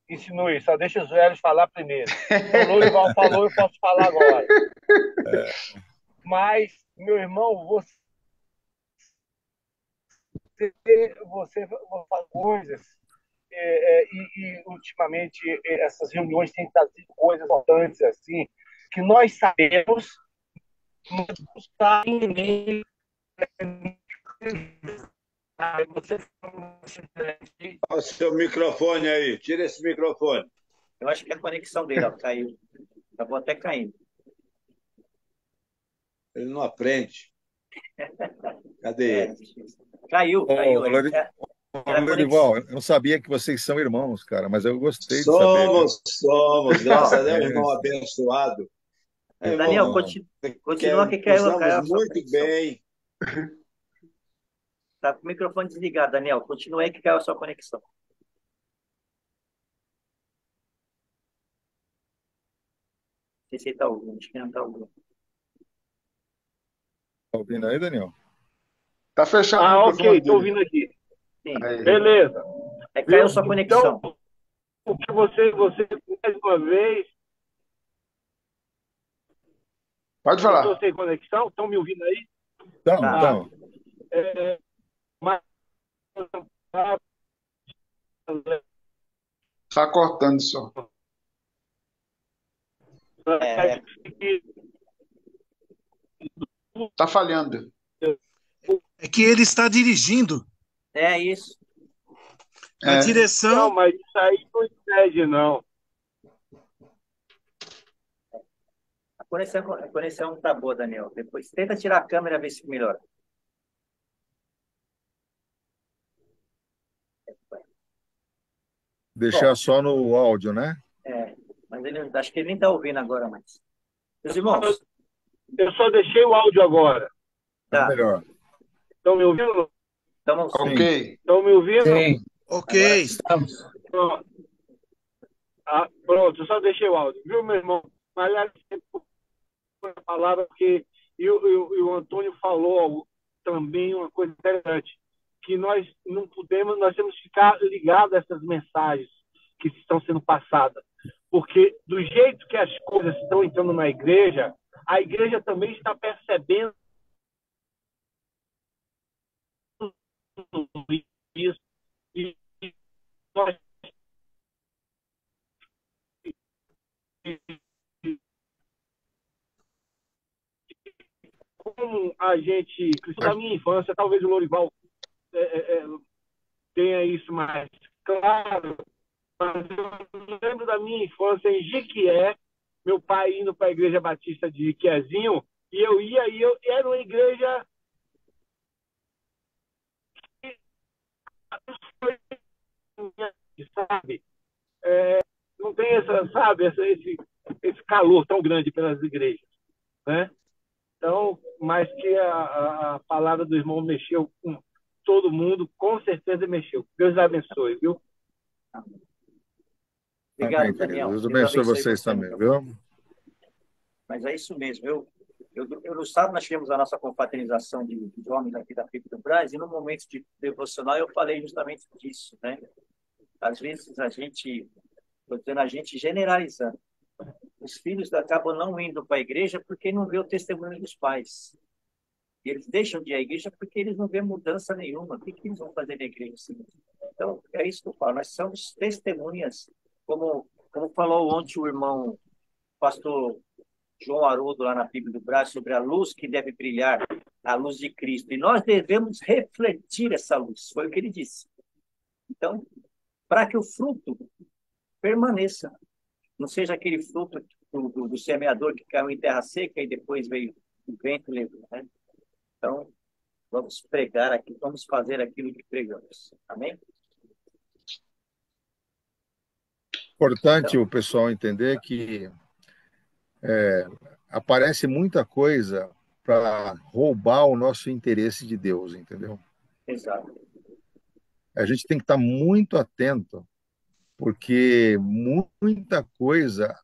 S6: ensinou isso. Só deixa os velhos falar primeiro. O Lourival falou, eu posso falar agora. Mas, meu irmão, você faz coisas e ultimamente essas reuniões têm trazido coisas importantes assim que nós sabemos, mas não sabem ninguém. Você
S5: Olha o seu microfone aí. Tira esse microfone.
S1: Eu acho que a conexão dele ó, caiu. Acabou até caindo.
S5: Ele não aprende. Cadê
S1: É,
S5: ele?
S1: caiu.
S2: Lorival, eu não sabia que vocês são irmãos, cara, mas eu gostei de saber.
S5: Somos. Graças a Deus,
S2: É,
S5: irmão abençoado.
S1: Daniel,
S5: Irmão,
S1: continua que caiu a
S5: usamos
S1: sua
S5: muito
S1: conexão.
S5: bem.
S1: Tá com o microfone desligado, Daniel. Continua aí que caiu a sua conexão. Não sei se ele está ouvindo, acho que não está ouvindo.
S2: tá ouvindo aí, Daniel?
S3: Tá fechado o
S6: ok,
S3: microfone
S6: estou
S3: dele.
S6: ouvindo aqui.
S1: Sim.
S3: Aí.
S6: Beleza.
S1: É que caiu sua
S6: Então,
S1: conexão.
S6: o que você mais uma vez,
S3: Pode
S6: eu estou
S3: falar.
S6: sem conexão, estão me ouvindo aí?
S2: Então,
S1: Tá.
S2: então.
S6: Mas
S3: Tá cortando só.
S1: É,
S3: Tá falhando.
S4: É que ele está dirigindo.
S1: é isso.
S4: A
S3: É.
S4: direção.
S6: não, mas isso aí não impede, não.
S1: A conexão não tá boa, Daniel. Depois tenta tirar a câmera e ver se melhora.
S2: Deixar só no áudio, né?
S1: É, mas acho que ele nem está ouvindo agora mais. Meus irmãos,
S6: Eu só deixei o áudio agora.
S2: Tá
S1: tá.
S2: melhor.
S6: Estão me ouvindo?
S1: Então, sim.
S3: Ok.
S6: Estão me ouvindo?
S7: Sim,
S4: Ok.
S1: Agora
S7: estamos.
S6: Pronto. Pronto, eu só deixei o áudio. Viu, meu irmão? Mas a palavra que e o Antônio falou também uma coisa interessante, que nós não podemos, nós temos que ficar ligados a essas mensagens que estão sendo passadas, porque do jeito que as coisas estão entrando na igreja, a igreja também está percebendo isso e nós como a gente, da minha infância, talvez o Lourival tenha isso mais claro, mas eu lembro da minha infância em Jiquié, meu pai indo para a Igreja Batista de Jiquiézinho, e eu ia, era uma igreja que, sabe, não tem esse calor tão grande pelas igrejas, né? Então, mas que a palavra do irmão mexeu com todo mundo, com certeza mexeu. Deus abençoe, viu?
S1: Obrigado,
S2: Amém, querido.
S1: Daniel.
S2: Deus abençoe vocês
S1: você,
S2: também, viu?
S1: Mas é isso mesmo. No sábado nós tivemos a nossa confraternização de homens aqui da PIB do Brás, e no momento de devocional eu falei justamente disso, né? Às vezes estou dizendo a gente generalizando, os filhos acabam não indo para a igreja porque não vê o testemunho dos pais. E eles deixam de ir à igreja porque eles não vêem mudança nenhuma. O que eles vão fazer na igreja assim? Então, é isso que eu falo. Nós somos testemunhas, como falou ontem o irmão pastor João Haroldo, lá na PIB do Brasil, sobre a luz que deve brilhar, a luz de Cristo. E nós devemos refletir essa luz. Foi o que ele disse. Então, para que o fruto permaneça, não seja aquele fruto do semeador que caiu em terra seca e depois veio o vento e levou, né? Então, vamos pregar aqui, vamos fazer aquilo que pregamos. Amém?
S2: Importante
S1: Então,
S2: o pessoal entender que aparece muita coisa para roubar o nosso interesse de Deus, entendeu?
S1: exato.
S2: A gente tem que estar muito atento, porque muita coisa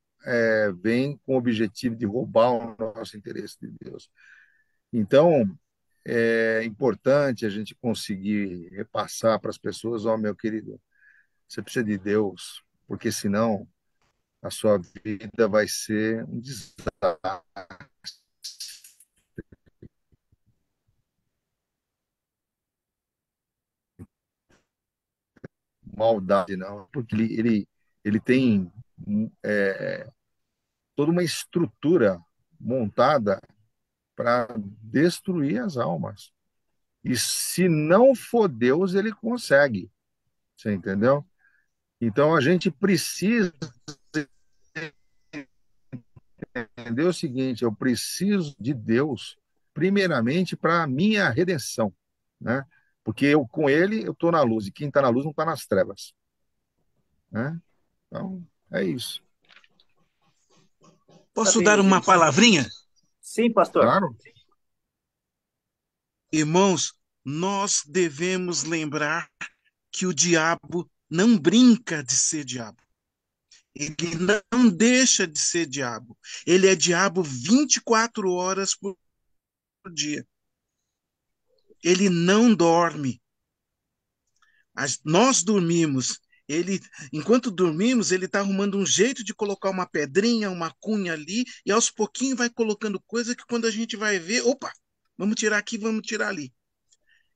S2: vem com o objetivo de roubar o nosso interesse de Deus. Então, é importante a gente conseguir repassar para as pessoas: ó, meu querido, você precisa de Deus, porque senão a sua vida vai ser um desastre. Maldade, não, porque ele tem é, toda uma estrutura montada para destruir as almas. E se não for Deus, ele consegue. Você entendeu? Então a gente precisa entender o seguinte: eu preciso de Deus, primeiramente, para a minha redenção, né? Porque eu, com ele, eu estou na luz, e quem está na luz não está nas trevas, né? Então, é isso.
S4: Posso
S1: Sabe,
S4: dar uma
S1: gente?
S4: palavrinha?
S1: Sim, pastor.
S2: Claro?
S4: Irmãos, nós devemos lembrar que o diabo não brinca de ser diabo. Ele não deixa de ser diabo. Ele é diabo 24 horas por dia. Ele não dorme. Nós dormimos. Enquanto dormimos, ele está arrumando um jeito de colocar uma pedrinha, uma cunha ali, e aos pouquinhos vai colocando coisa que quando a gente vai ver, opa, vamos tirar aqui, vamos tirar ali.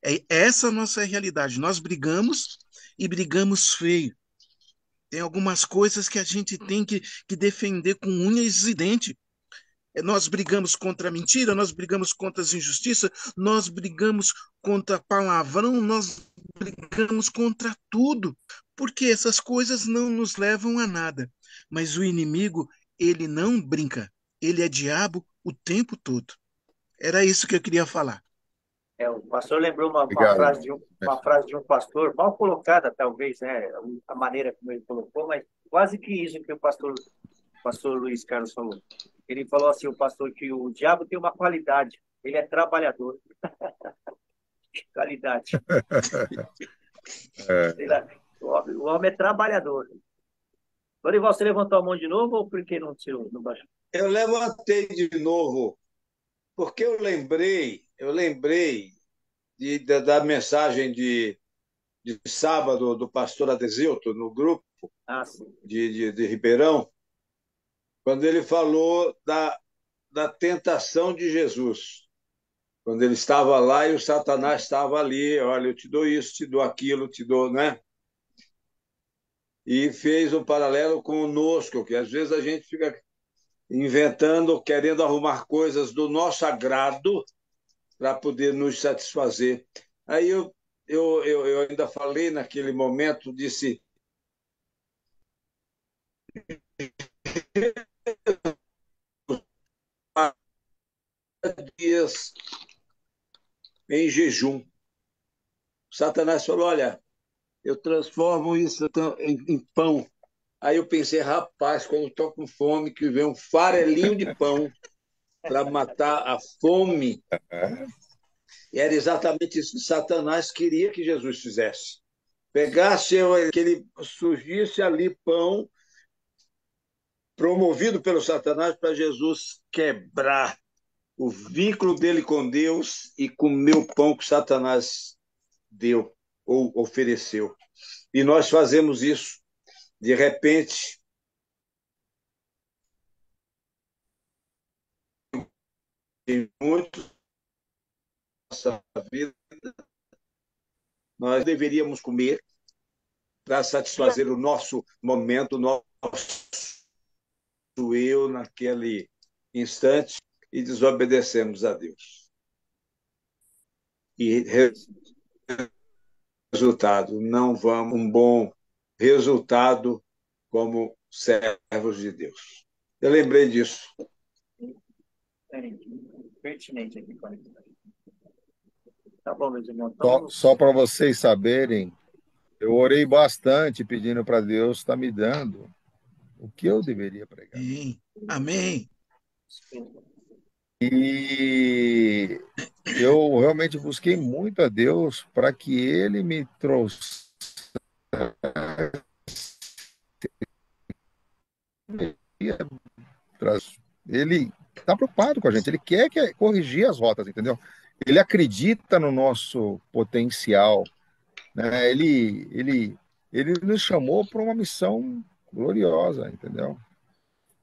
S4: É essa a nossa realidade. Nós brigamos e brigamos feio. Tem algumas coisas que a gente tem que defender com unhas e dentes. Nós brigamos contra a mentira, nós brigamos contra as injustiças, nós brigamos contra palavrão, nós brigamos contra tudo, porque essas coisas não nos levam a nada. Mas o inimigo, ele não brinca, ele é diabo o tempo todo. Era isso que eu queria falar.
S1: O pastor lembrou uma
S2: Obrigado,
S1: frase
S2: irmão.
S1: uma frase de um pastor, mal colocada, talvez, né? A maneira como ele colocou, mas quase que isso que o pastor Luiz Carlos falou. Ele falou assim, o pastor, que o diabo tem uma qualidade, ele é trabalhador. Qualidade.
S2: É,
S1: Sei lá, o homem é trabalhador. Dorival, você levantou a mão de novo ou por que não tirou? Não baixou?
S5: Eu levantei de novo, porque eu lembrei da mensagem de sábado do pastor Adezilton, no grupo
S1: Ah, sim.
S5: de Ribeirão, quando ele falou da tentação de Jesus. Quando ele estava lá e o Satanás estava ali: olha, eu te dou isso, te dou aquilo, te dou, né? E fez um paralelo conosco, que às vezes a gente fica inventando, querendo arrumar coisas do nosso agrado para poder nos satisfazer. Aí eu ainda falei naquele momento, disse: dias em jejum. Satanás falou: olha, eu transformo isso em pão. Aí eu pensei: rapaz, quando estou com fome, que vem um farelinho de pão para matar a fome. E era exatamente isso que Satanás queria que Jesus fizesse. Pegasse que ele surgisse ali pão, promovido pelo Satanás, para Jesus quebrar o vínculo dele com Deus e comer o pão que Satanás deu ou ofereceu. E nós fazemos isso. De repente, em muito da nossa vida, nós deveríamos comer para satisfazer o nosso momento, o nosso eu naquele instante, e desobedecemos a Deus. E resultado, não vamos um bom resultado como servos de Deus. Eu lembrei disso.
S1: Pertinente aqui, tá bom, meus irmãos.
S2: Só para vocês saberem, eu orei bastante pedindo para Deus estar me dando o que eu deveria pregar.
S4: Sim. Amém.
S2: E eu realmente busquei muito a Deus para que Ele me trouxesse. Ele está preocupado com a gente, ele quer corrigir as rotas, entendeu? Ele acredita no nosso potencial, né? Ele nos chamou para uma missão gloriosa, entendeu?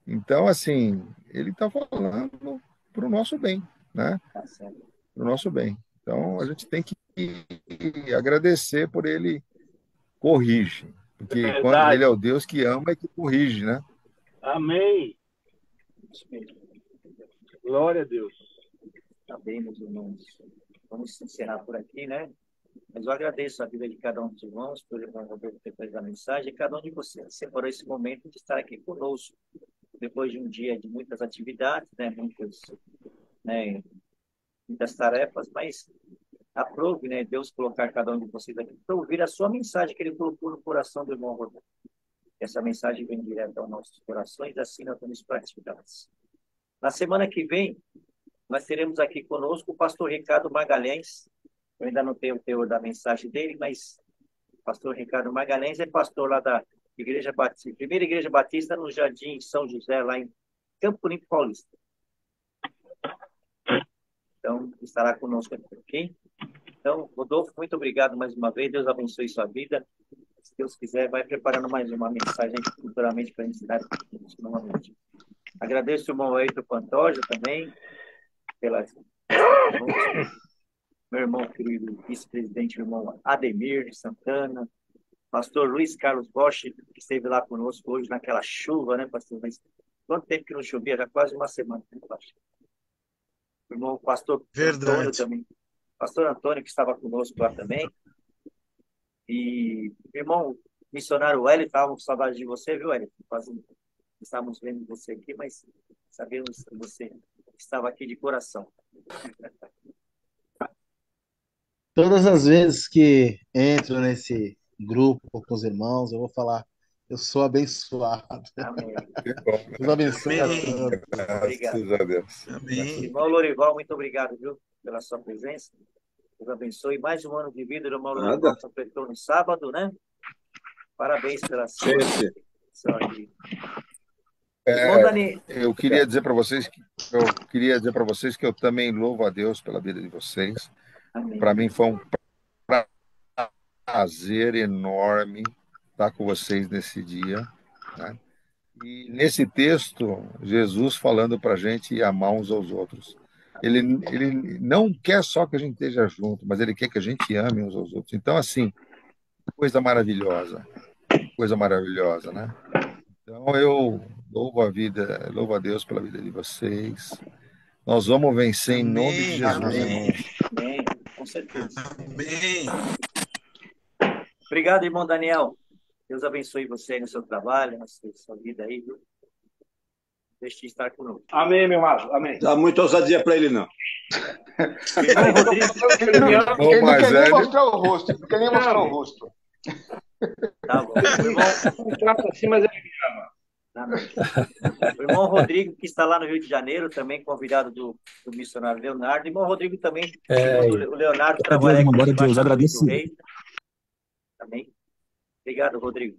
S2: Então, assim, ele está falando para o nosso bem, né? Para o nosso bem. Então, a gente tem que agradecer por ele corrige, porque quando ele é o Deus que ama e que corrige, né?
S6: Amém. Glória a Deus.
S1: Tá bem, meus irmãos. Vamos encerrar por aqui, né? Mas eu agradeço a vida de cada um dos irmãos, por irmão Roberto ter feito a mensagem, e cada um de vocês separou esse momento de estar aqui conosco, depois de um dia de muitas atividades, né, muitas tarefas, mas aprove, né, Deus colocar cada um de vocês aqui para ouvir a sua mensagem que ele colocou no coração do irmão Roberto. Essa mensagem vem direto aos nossos corações, assim nós vamos praticá-las. Na semana que vem, nós teremos aqui conosco o pastor Ricardo Magalhães. Eu ainda não tenho o teor da mensagem dele, mas o pastor Ricardo Magalhães é pastor lá da Igreja Batista, Primeira Igreja Batista no Jardim São José, lá em Campo Limpo Paulista. Então, estará conosco aqui, ok? Então, Rodolfo, muito obrigado mais uma vez. Deus abençoe sua vida. Se Deus quiser, vai preparando mais uma mensagem futuramente para a gente dar novamente. Agradeço o irmão Ayrton Pantoja também, meu irmão querido vice-presidente, meu irmão Ademir Santana, pastor Luiz Carlos Bosch, que esteve lá conosco hoje naquela chuva, né, pastor? Mas quanto tempo que não chovia? Já quase uma semana, né, pastor? O irmão pastor Antônio também. Pastor Antônio, que estava conosco lá também. E irmão missionário Wellington, estávamos com saudade de você, viu, Wellington? Estávamos vendo você aqui, mas sabemos que você estava aqui de coração.
S7: Todas as vezes que entro nesse grupo com os irmãos, eu vou falar, eu sou abençoado.
S1: Amém.
S7: Deus abençoe a
S1: todos.
S2: Graças a Deus.
S4: Amém.
S1: Irmão Lorival, muito obrigado, viu, pela sua presença. Deus abençoe. Mais um ano de vida, irmão Lorival completou no sábado, né? Parabéns pela sua aqui.
S2: Eu queria dizer para vocês que eu também louvo a Deus pela vida de vocês. Para mim foi um prazer enorme estar com vocês nesse dia, né? E nesse texto, Jesus falando para a gente amar uns aos outros. Ele não quer só que a gente esteja junto, mas ele quer que a gente ame uns aos outros. Então, assim, coisa maravilhosa, né? Então, eu louvo a Deus pela vida de vocês. Nós vamos vencer em nome de Jesus.
S1: Amém. Com certeza.
S4: Amém.
S1: Obrigado, irmão Daniel. Deus abençoe você no seu trabalho, na sua vida aí, viu? Deixe de estar conosco.
S6: Amém, meu amado. Amém.
S5: Dá muita ousadia para ele, não.
S1: Irmão Rodrigo.
S3: Ele não quer nem mostrar o rosto. Não quer nem mostrar o rosto.
S1: Tá bom. Irmão...
S6: Trata assim, mas ele me ama.
S1: O irmão Rodrigo, que está lá no Rio de Janeiro, também convidado do missionário Leonardo. O irmão Rodrigo também, o Leonardo trabalha aqui
S8: glória a Deus, agradeço.
S1: do Rei. Também. Obrigado, Rodrigo.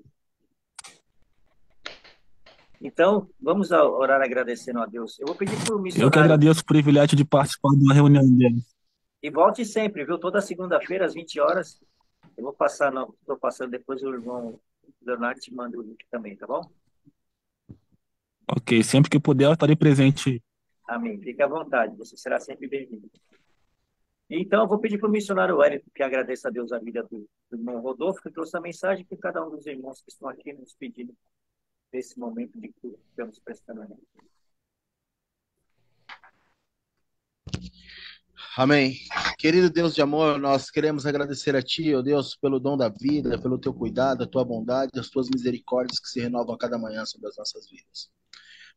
S1: Então, vamos orar agradecendo a Deus. Eu vou pedir para o
S8: Eu que
S1: missionário,
S8: agradeço o privilégio de participar de uma reunião deles.
S1: e volte sempre, viu? Toda segunda-feira, às 20 horas. Eu vou passar, estou passando depois, o irmão Leonardo te manda o link também, tá bom?
S8: Ok, sempre que puder, eu estarei presente.
S1: Amém. Fique à vontade, você será sempre bem-vindo. Então, eu vou pedir para o missionário Wellington que agradeça a Deus a vida do irmão Rodolfo, que trouxe a mensagem que cada um dos irmãos que estão aqui nos pedindo nesse momento de que estamos prestando a Deus.
S7: Amém. Querido Deus de amor, nós queremos agradecer a Ti, ó Deus, pelo dom da vida, pelo Teu cuidado, a Tua bondade, as Tuas misericórdias que se renovam a cada manhã sobre as nossas vidas.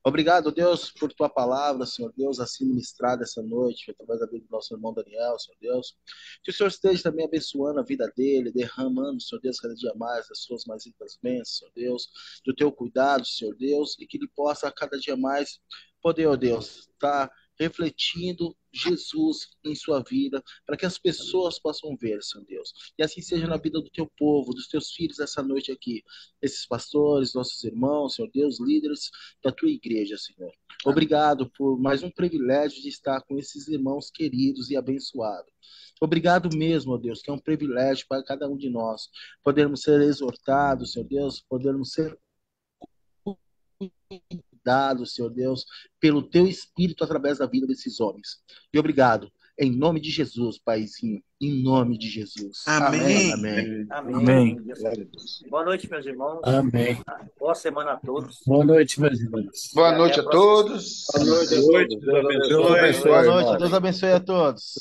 S7: Obrigado, Deus, por Tua palavra, Senhor Deus, assim ministrada essa noite, através da vida do nosso irmão Daniel, Senhor Deus. Que o Senhor esteja também abençoando a vida dele, derramando, Senhor Deus, cada dia mais as Suas mais ricas bênçãos, Senhor Deus, do Teu cuidado, Senhor Deus, e que ele possa cada dia mais poder, ó Deus, estar refletindo Jesus em sua vida, para que as pessoas possam ver, Senhor Deus. E assim seja na vida do Teu povo, dos Teus filhos essa noite aqui, esses pastores, nossos irmãos, Senhor Deus, líderes da Tua igreja, Senhor. Obrigado por mais um privilégio de estar com esses irmãos queridos e abençoados. Obrigado mesmo, ó Deus, que é um privilégio para cada um de nós podermos ser exortados, Senhor Deus, podermos ser cuidados, Senhor Deus, pelo Teu Espírito através da vida desses homens. E obrigado, em nome de Jesus, Paizinho, em nome de Jesus.
S4: Amém.
S7: Amém.
S1: Amém.
S8: Amém.
S1: Boa noite, meus irmãos.
S9: Amém.
S1: Boa semana a todos.
S9: Boa noite, meus irmãos.
S3: Boa
S1: E até
S3: noite
S1: a
S3: a
S1: próxima.
S3: todos.
S5: Boa noite a todos. Deus
S2: Deus
S5: abençoe.
S2: abençoe,
S7: Boa noite,
S2: irmão.
S7: Deus abençoe a todos.